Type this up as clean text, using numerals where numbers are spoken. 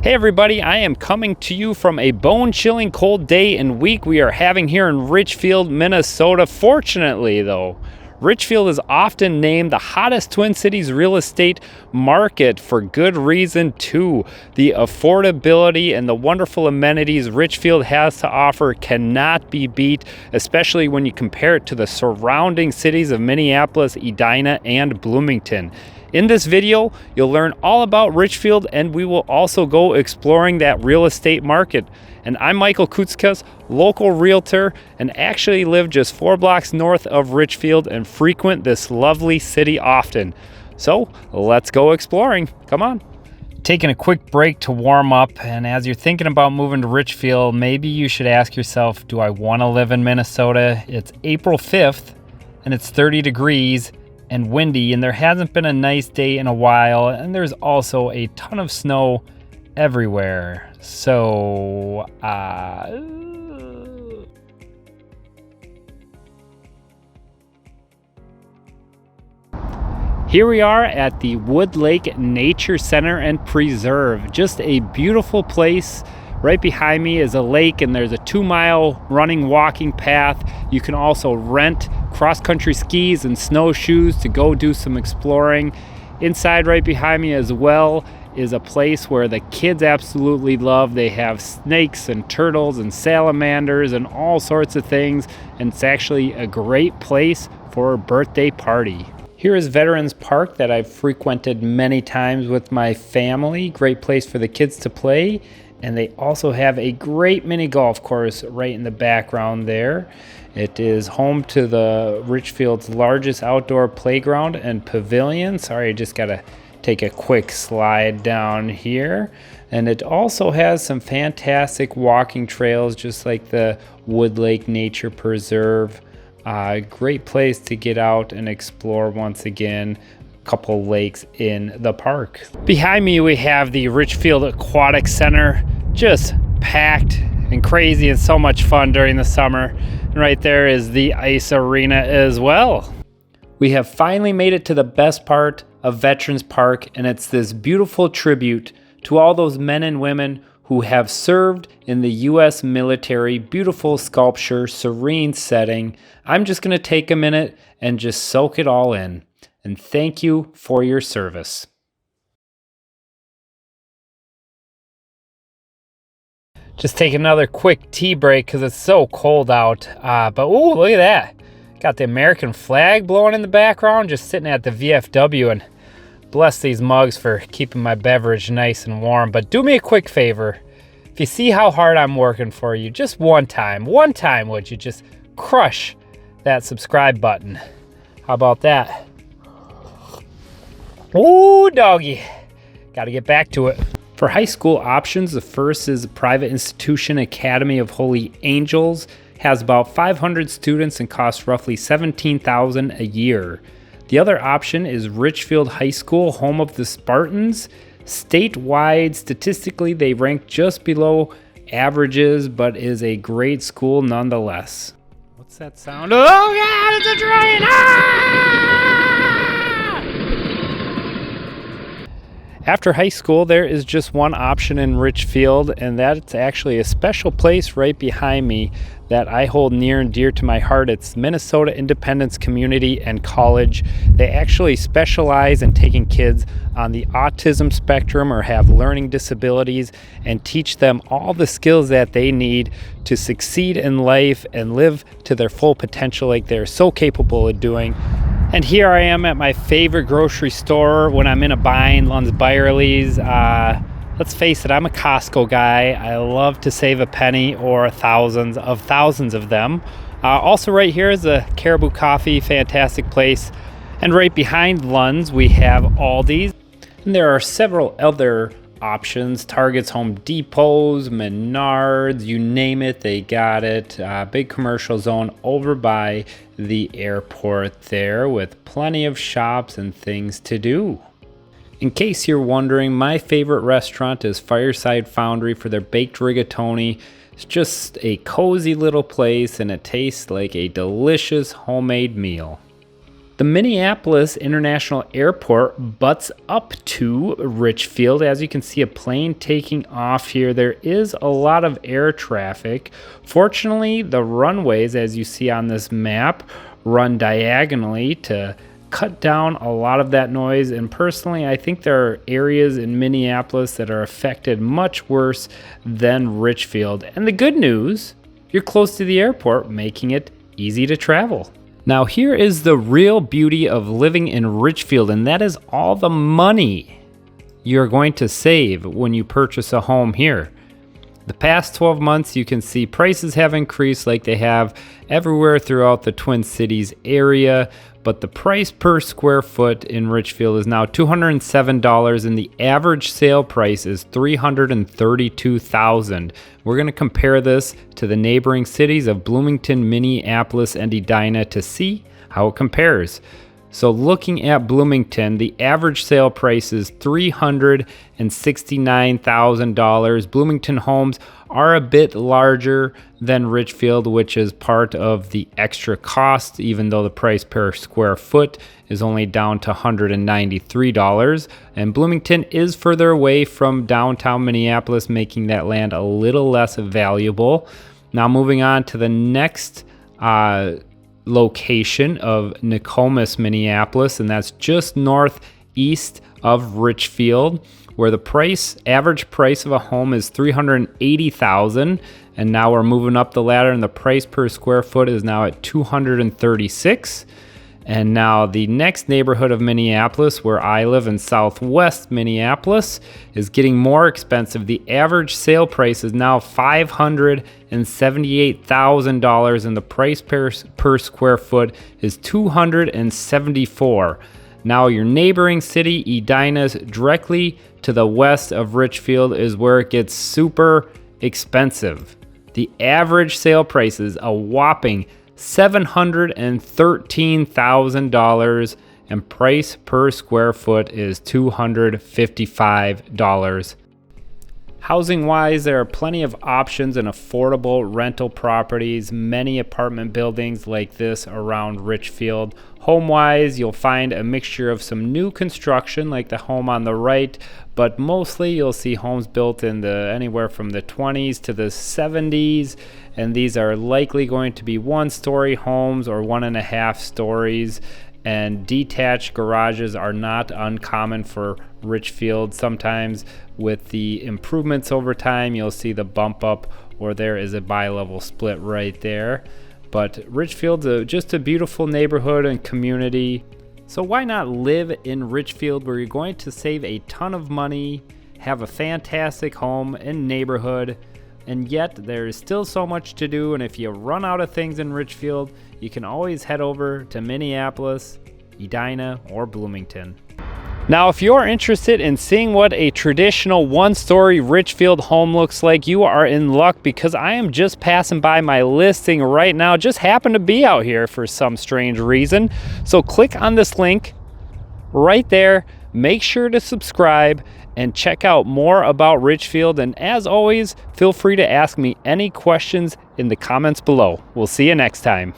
Hey everybody, I am coming to you from a bone-chilling cold day and week we are having here in Richfield, Minnesota. Fortunately though, Richfield is often named the hottest Twin Cities real estate market for good reason too. The affordability and the wonderful amenities Richfield has to offer cannot be beat, especially when you compare it to the surrounding cities of Minneapolis, Edina, and Bloomington. In this video, you'll learn all about Richfield, and we will also go exploring that real estate market. And I'm Michael Kootsikas, local realtor, and actually live just 4 blocks north of Richfield and frequent this lovely city often. So let's go exploring. Come on. Taking a quick break to warm up, and as you're thinking about moving to Richfield, maybe you should ask yourself, do I want to live in Minnesota? It's April 5th, and it's 30 degrees. And windy, and there hasn't been a nice day in a while, and there's also a ton of snow everywhere. So here we are at the Wood Lake Nature Center and Preserve. Just a beautiful place. Right behind me is a lake, and there's a 2-mile running walking path. You can also rent cross-country skis and snowshoes to go do some exploring. Inside right behind me as well is a place where the kids absolutely love. They have snakes and turtles and salamanders and all sorts of things, and it's actually a great place for a birthday party. Here is Veterans Park that I've frequented many times with my family. Great place for the kids to play. And they also have a great mini golf course right in the background there. It is home to the Richfield's largest outdoor playground and pavilion. Sorry, I just gotta take a quick slide down here. And it also has some fantastic walking trails, just like the Wood Lake Nature Preserve. Great place to get out and explore once again. Couple lakes in the park. Behind me we have the Richfield Aquatic Center, just packed and crazy and so much fun during the summer. And right there is the ice arena as well. We have finally made it to the best part of Veterans Park, and it's this beautiful tribute to all those men and women who have served in the U.S. military. Beautiful sculpture, serene setting. I'm just gonna take a minute and just soak it all in. And thank you for your service. Just take another quick tea break because it's so cold out. But ooh, look at that. Got the American flag blowing in the background, just sitting at the VFW, and bless these mugs for keeping my beverage nice and warm. But do me a quick favor. If you see how hard I'm working for you, just one time would you just crush that subscribe button? How about that? Ooh, doggy. Gotta get back to it. For high school options, the first is a private institution, Academy of Holy Angels. Has about 500 students and costs roughly $17,000 a year. The other option is Richfield High School, home of the Spartans. Statewide, statistically, they rank just below averages, but is a great school nonetheless. What's that sound? Oh God, it's a train! After high school, there is just one option in Richfield, and that's actually a special place right behind me that I hold near and dear to my heart. It's Minnesota Independence Community and College. They actually specialize in taking kids on the autism spectrum or have learning disabilities and teach them all the skills that they need to succeed in life and live to their full potential like they're so capable of doing. And here I am at my favorite grocery store when I'm in a bind, Lunds Byerly's. Let's face it, I'm a Costco guy. I love to save a penny or thousands of them. Also right here is a Caribou Coffee, fantastic place. And right behind Lunds, we have Aldi's. And there are several other options, Targets, Home Depots, Menards, you name it, they got it. Big commercial zone over by the airport there with plenty of shops and things to do. In case you're wondering, my favorite restaurant is Fireside Foundry for their baked rigatoni. It's just a cozy little place and it tastes like a delicious homemade meal. The Minneapolis International Airport butts up to Richfield. As you can see, a plane taking off here. There is a lot of air traffic. Fortunately, the runways, as you see on this map, run diagonally to cut down a lot of that noise. And personally, I think there are areas in Minneapolis that are affected much worse than Richfield. And the good news, you're close to the airport, making it easy to travel. Now here is the real beauty of living in Richfield, and that is all the money you're going to save when you purchase a home here. The past 12 months, you can see prices have increased like they have everywhere throughout the Twin Cities area, but the price per square foot in Richfield is now $207, and the average sale price is $332,000. We're going to compare this to the neighboring cities of Bloomington, Minneapolis, and Edina to see how it compares. So looking at Bloomington, the average sale price is $369,000. Bloomington homes are a bit larger than Richfield, which is part of the extra cost, even though the price per square foot is only down to $193. And Bloomington is further away from downtown Minneapolis, making that land a little less valuable. Now moving on to the next location of Nokomis, Minneapolis, and that's just northeast of Richfield, where the average price of a home is $380,000, and now we're moving up the ladder, and the price per square foot is now at $236. And now the next neighborhood of Minneapolis, where I live in southwest Minneapolis, is getting more expensive. The average sale price is now $578,000, and the price per square foot is $274. Now your neighboring city, Edina, directly to the west of Richfield, is where it gets super expensive. The average sale price is a whopping $713,000, and price per square foot is $255. Housing wise, there are plenty of options and affordable rental properties, many apartment buildings like this around Richfield. Home wise, you'll find a mixture of some new construction like the home on the right, but mostly you'll see homes built in anywhere from the 20s to the 70s, and these are likely going to be one-story homes or 1.5 stories. And detached garages are not uncommon for Richfield. Sometimes with the improvements over time, you'll see the bump up, or there is a bi-level split right there. But Richfield's just a beautiful neighborhood and community. So why not live in Richfield, where you're going to save a ton of money, have a fantastic home and neighborhood, and yet there is still so much to do. And if you run out of things in Richfield, you can always head over to Minneapolis, Edina, or Bloomington. Now, if you're interested in seeing what a traditional one-story Richfield home looks like, you are in luck, because I am just passing by my listing right now. Just happened to be out here for some strange reason. So click on this link right there. Make sure to subscribe and check out more about Richfield. And as always, feel free to ask me any questions in the comments below. We'll see you next time.